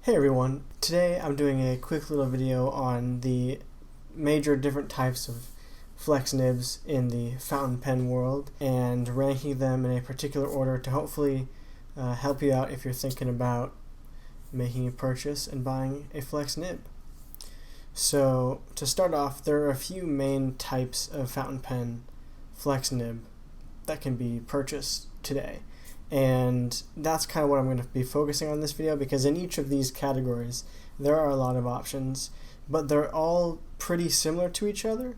Hey everyone, today I'm doing a quick little video on the major different types of Flex Nibs in the fountain pen world and ranking them in a particular order to hopefully help you out if you're thinking about making a purchase and buying a Flex Nib. So to start off, there are a few main types of fountain pen Flex Nib that can be purchased today. And that's kind of what I'm going to be focusing on in this video, because in each of these categories there are a lot of options, but they're all pretty similar to each other,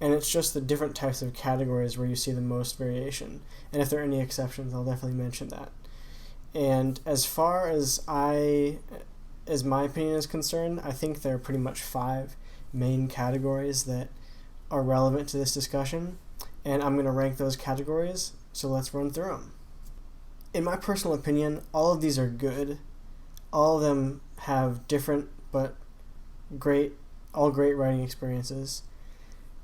and it's just the different types of categories where you see the most variation. And if there are any exceptions, I'll definitely mention that. And as far as my opinion is concerned, I think there are pretty much 5 main categories that are relevant to this discussion, and I'm going to rank those categories, so let's run through them. In my personal opinion, all of these are good. All of them have different but great writing experiences.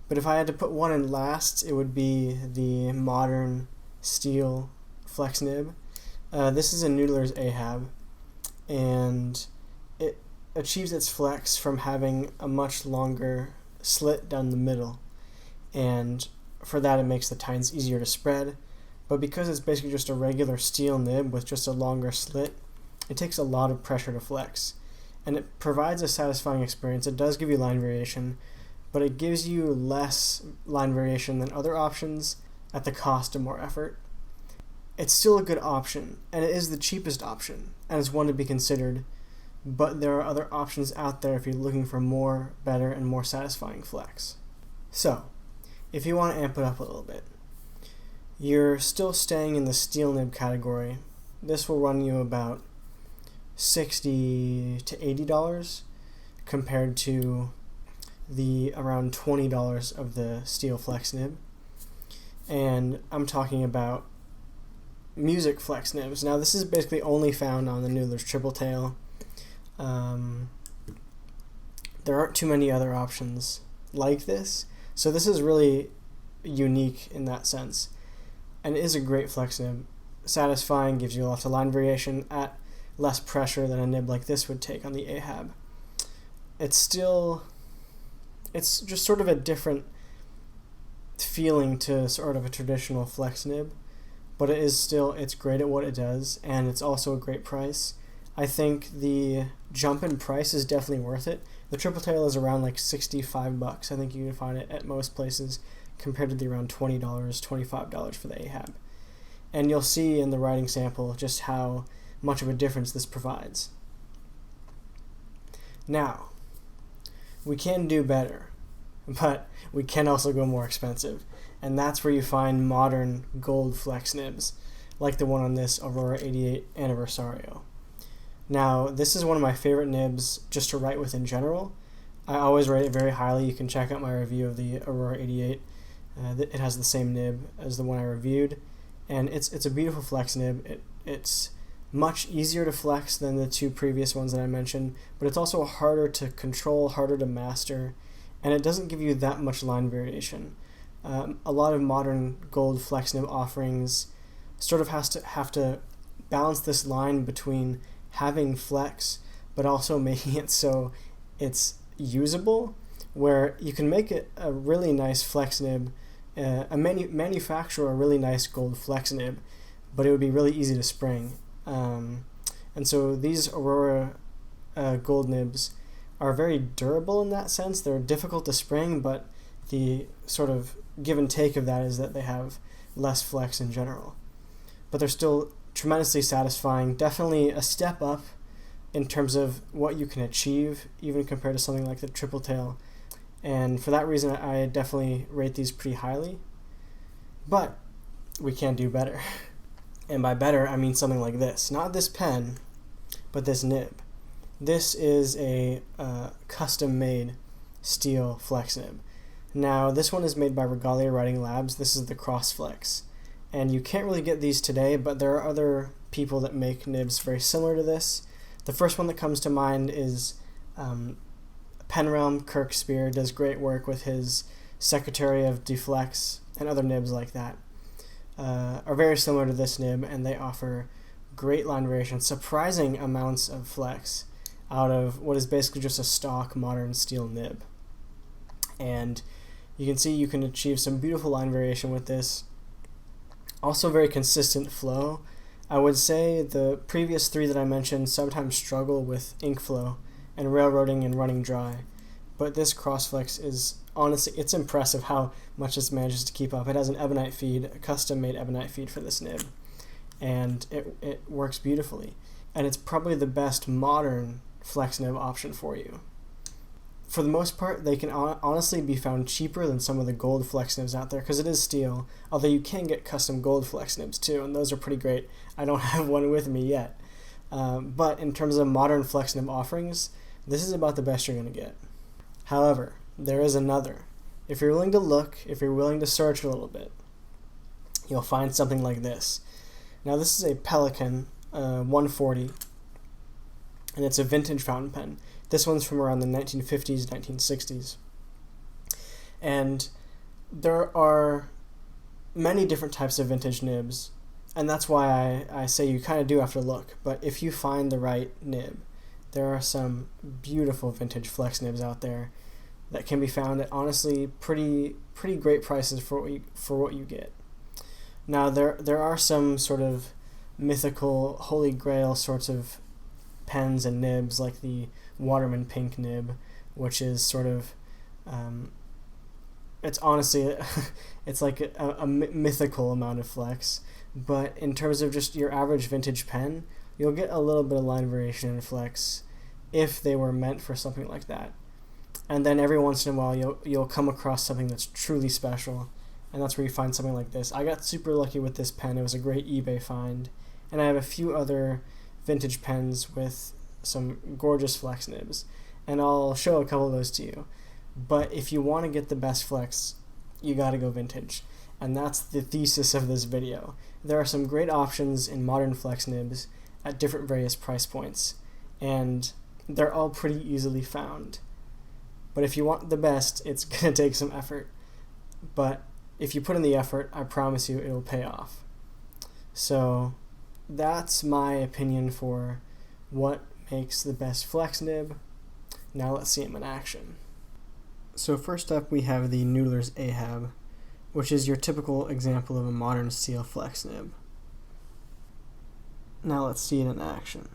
But if I had to put one in last, it would be the modern steel Flex Nib. This is a Noodler's Ahab, and it achieves its flex from having a much longer slit down the middle, and for that it makes the tines easier to spread. But because it's basically just a regular steel nib with just a longer slit, it takes a lot of pressure to flex. And it provides a satisfying experience. It does give you line variation, but it gives you less line variation than other options at the cost of more effort. It's still a good option, and it is the cheapest option, and it's one to be considered, but there are other options out there if you're looking for more, better, and more satisfying flex. So, if you want to amp it up a little bit, you're still staying in the steel nib category. This will run you about $60 to $80 compared to the around $20 of the steel Flex Nib. And I'm talking about music Flex Nibs. Now this is basically only found on the Noodler's Triple Tail. There aren't too many other options like this, so this is really unique in that sense. And it is a great Flex Nib. Satisfying, gives you lots of line variation at less pressure than a nib like this would take on the Ahab. It's just sort of a different feeling to sort of a traditional Flex Nib, but it's great at what it does, and it's also a great price. I think the jump in price is definitely worth it. The Triple Tail is around like $65. I think you can find it at most places, compared to the around $20, $25 for the Ahab. And you'll see in the writing sample just how much of a difference this provides. Now, we can do better, but we can also go more expensive. And that's where you find modern gold Flex Nibs, like the one on this Aurora 88 Anniversario. Now, this is one of my favorite nibs just to write with in general. I always rate it very highly. You can check out my review of the Aurora 88. It has the same nib as the one I reviewed, and it's a beautiful flex nib. It's much easier to flex than the 2 previous ones that I mentioned, but it's also harder to control, harder to master, and it doesn't give you that much line variation. A lot of modern gold flex nib offerings sort of have to balance this line between having flex but also making it so it's usable, where you can make it a really nice flex nib, manufacture a really nice gold flex nib, but it would be really easy to spring. And so these Aurora gold nibs are very durable in that sense. They're difficult to spring, but the sort of give and take of that is that they have less flex in general. But they're still tremendously satisfying, definitely a step up in terms of what you can achieve, even compared to something like the Triple Tail. And for that reason, I definitely rate these pretty highly. But we can do better. And by better, I mean something like this. Not this pen, but this nib. This is a custom-made steel Flex Nib. Now, this one is made by Regalia Writing Labs. This is the Cross Flex. And you can't really get these today, but there are other people that make nibs very similar to this. The first one that comes to mind is Penrealm. Kirk Spear does great work with his Secretary of Deflex and other nibs like that. Are very similar to this nib, and they offer great line variation, surprising amounts of flex. out of what is basically just a stock modern steel nib. And you can see you can achieve some beautiful line variation with this. Also very consistent flow. I would say the previous three that I mentioned sometimes struggle with ink flow and railroading and running dry. But this Crossflex is, honestly, it's impressive how much this manages to keep up. It has an ebonite feed, a custom-made ebonite feed for this nib, and it works beautifully. And it's probably the best modern flex nib option for you. For the most part, they can honestly be found cheaper than some of the gold flex nibs out there because it is steel, although you can get custom gold flex nibs too, and those are pretty great. I don't have one with me yet. But in terms of modern flex nib offerings, this is about the best you're going to get. However, there is another. If you're willing to look, if you're willing to search a little bit, you'll find something like this. Now this is a Pelikan 140, and it's a vintage fountain pen. This one's from around the 1950s, 1960s. And there are many different types of vintage nibs, and that's why I say you kind of do have to look. But if you find the right nib, there are some beautiful vintage flex nibs out there that can be found at honestly pretty great prices for what you get. Now there are some sort of mythical holy grail sorts of pens and nibs like the Waterman Pink nib, which is sort of it's honestly it's like a mythical amount of flex. But in terms of just your average vintage pen, you'll get a little bit of line variation in flex if they were meant for something like that. And then every once in a while you'll come across something that's truly special, and that's where you find something like this. I got super lucky with this pen. It was a great eBay find. And I have a few other vintage pens with some gorgeous flex nibs, and I'll show a couple of those to you. But if you want to get the best flex, you got to go vintage. And that's the thesis of this video. There are some great options in modern flex nibs at different various price points, and they're all pretty easily found. But if you want the best, it's going to take some effort. But if you put in the effort, I promise you it will pay off. So that's my opinion for what makes the best flex nib. Now let's see them in action. So first up we have the Noodler's Ahab, which is your typical example of a modern steel flex nib. Now let's see it in action.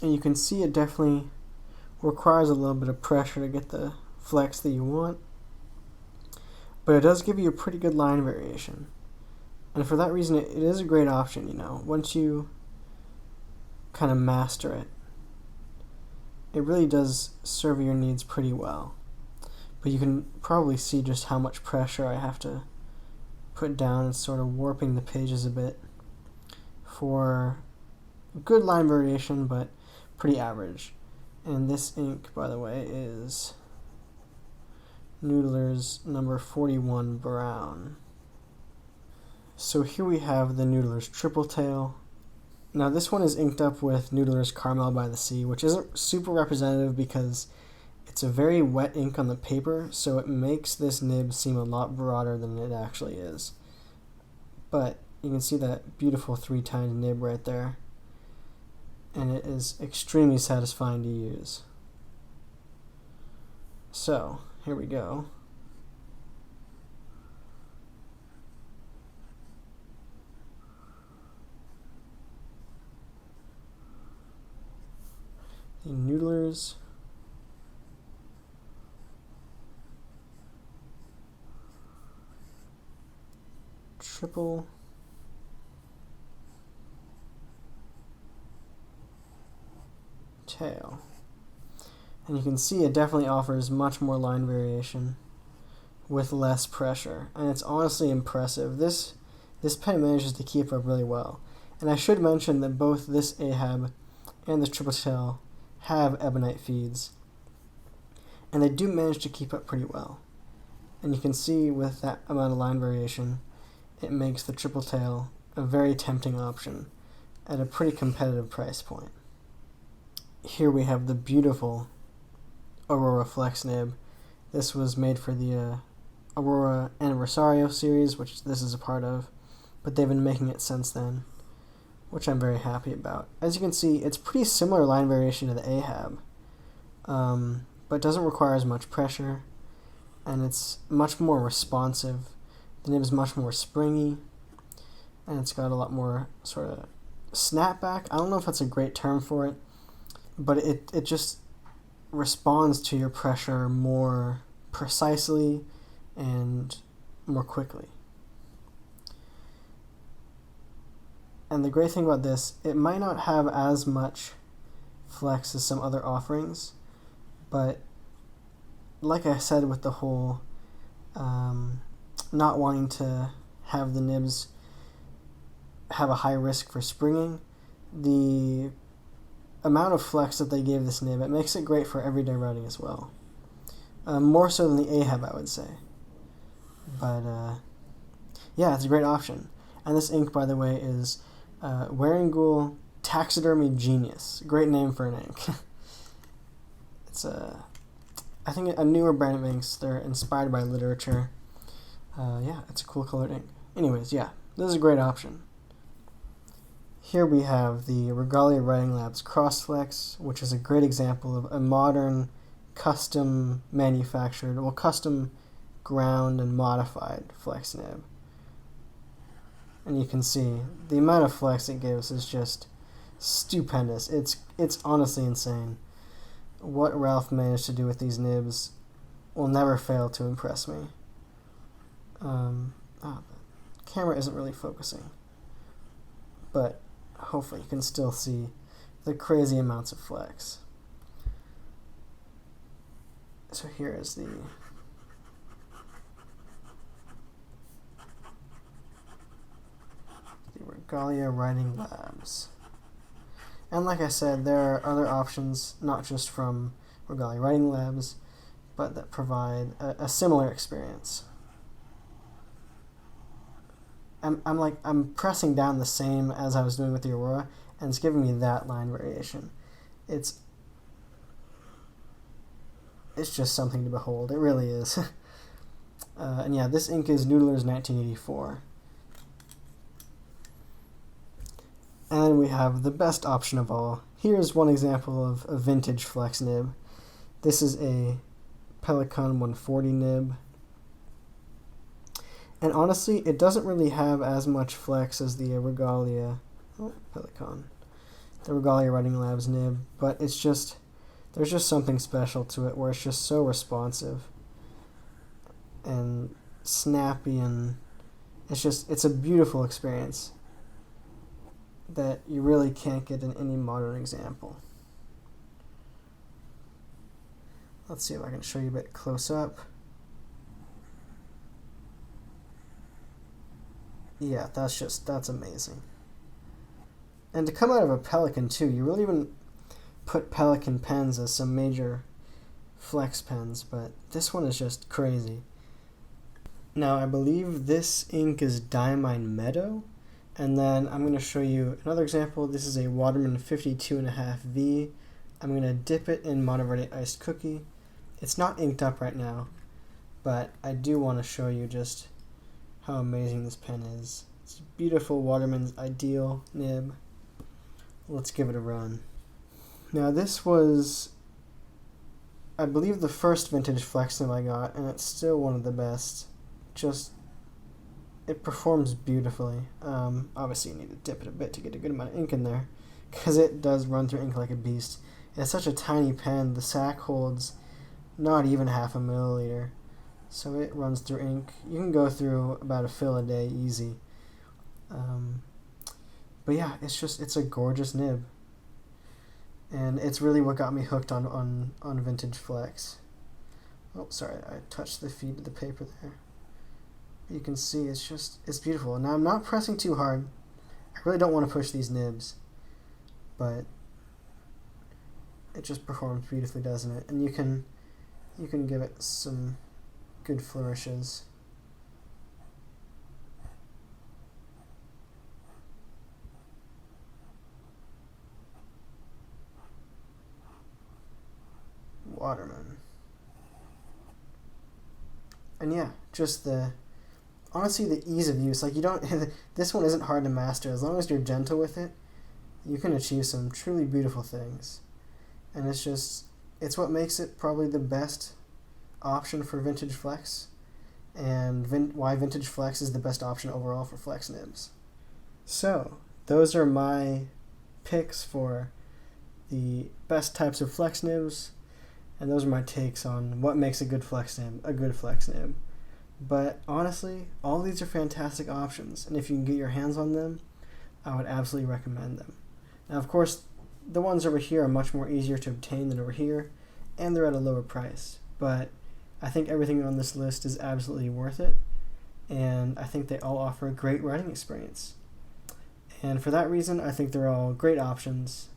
And you can see it definitely requires a little bit of pressure to get the flex that you want, but it does give you a pretty good line variation. And for that reason, it is a great option, once you kind of master it. It really does serve your needs pretty well. But you can probably see just how much pressure I have to put down. It's sort of warping the pages a bit for good line variation, but pretty average. And this ink, by the way, is Noodler's number 41 brown. So here we have the Noodler's Triple Tail. Now this one is inked up with Noodler's Carmel by the Sea, which isn't super representative because it's a very wet ink on the paper, so it makes this nib seem a lot broader than it actually is. But you can see that beautiful 3-tined nib right there, and it is extremely satisfying to use. So, here we go. The Noodler's Triple Tail. And you can see it definitely offers much more line variation with less pressure, and it's honestly impressive. This pen manages to keep up really well. And I should mention that both this Ahab and this Triple Tail have ebonite feeds, and they do manage to keep up pretty well. And you can see with that amount of line variation, it makes the Triple Tail a very tempting option at a pretty competitive price point. Here we have the beautiful Aurora Flex Nib. This was made for the Aurora Anniversario series, which this is a part of, but they've been making it since then, which I'm very happy about. As you can see, it's pretty similar line variation to the Ahab, but doesn't require as much pressure, and it's much more responsive. The nib is much more springy, and it's got a lot more sort of snapback. I don't know if that's a great term for it, but it just responds to your pressure more precisely and more quickly. And the great thing about this, it might not have as much flex as some other offerings, but like I said with the whole not wanting to have the nibs have a high risk for springing, the amount of flex that they gave this nib, it makes it great for everyday riding as well. More so than the Ahab, I would say. But yeah, it's a great option. And this ink, by the way, is Waringool Taxidermy Genius. Great name for an ink. It's I think a newer brand of inks. They're inspired by literature. Yeah, it's a cool colored ink. Anyways, yeah, this is a great option. Here we have the Regalia Writing Labs Crossflex, which is a great example of a modern, custom manufactured, well, custom ground and modified flex nib. And you can see the amount of flex it gives is just stupendous. It's honestly insane. What Ralph managed to do with these nibs will never fail to impress me. The camera isn't really focusing, but hopefully you can still see the crazy amounts of flex. So here is the Regalia Writing Labs. And like I said, there are other options, not just from Regalia Writing Labs, but that provide a similar experience. I'm pressing down the same as I was doing with the Aurora, and it's giving me that line variation. It's just something to behold. It really is. And yeah, this ink is Noodler's 1984. And we have the best option of all. Here's one example of a vintage flex nib. This is a Pelikan 140 nib. And honestly, it doesn't really have as much flex as the Regalia the Regalia Writing Labs nib, but it's just, there's just something special to it where it's just so responsive and snappy, and it's a beautiful experience that you really can't get in any modern example. Let's see if I can show you a bit close up. Yeah, that's amazing. And to come out of a Pelikan too, you really wouldn't put Pelikan pens as some major flex pens, but this one is just crazy. Now, I believe this ink is Diamine Meadow, and then I'm going to show you another example. This is a Waterman 52.5V. I'm going to dip it in Monteverde Iced Cookie. It's not inked up right now, but I do want to show you just how amazing this pen is. It's a beautiful Waterman's Ideal nib. Let's give it a run. Now this was, I believe, the first vintage flex nib I got, and it's still one of the best. Just, it performs beautifully. Obviously you need to dip it a bit to get a good amount of ink in there, because it does run through ink like a beast. It's such a tiny pen, the sac holds not even half a milliliter. So it runs through ink. You can go through about a fill a day easy. But yeah, it's a gorgeous nib. And it's really what got me hooked on vintage flex. Oh, sorry, I touched the feed of the paper there. You can see it's beautiful. Now I'm not pressing too hard. I really don't want to push these nibs, but it just performs beautifully, doesn't it? And you can give it some good flourishes. Waterman. And yeah, just honestly the ease of use. Like, you don't this one isn't hard to master. As long as you're gentle with it, you can achieve some truly beautiful things. And it's what makes it probably the best option for vintage flex, and why vintage flex is the best option overall for Flex Nibs. So those are my picks for the best types of Flex Nibs, and those are my takes on what makes a good Flex Nib a good Flex Nib. But honestly, all these are fantastic options, and if you can get your hands on them, I would absolutely recommend them. Now, of course, the ones over here are much more easier to obtain than over here, and they're at a lower price. But I think everything on this list is absolutely worth it, and I think they all offer a great riding experience. And for that reason, I think they're all great options,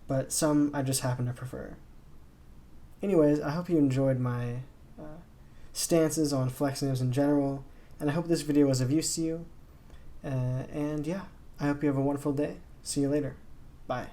but some I just happen to prefer. Anyways, I hope you enjoyed my stances on Flex Nibs in general, and I hope this video was of use to you. And yeah, I hope you have a wonderful day. See you later. Bye.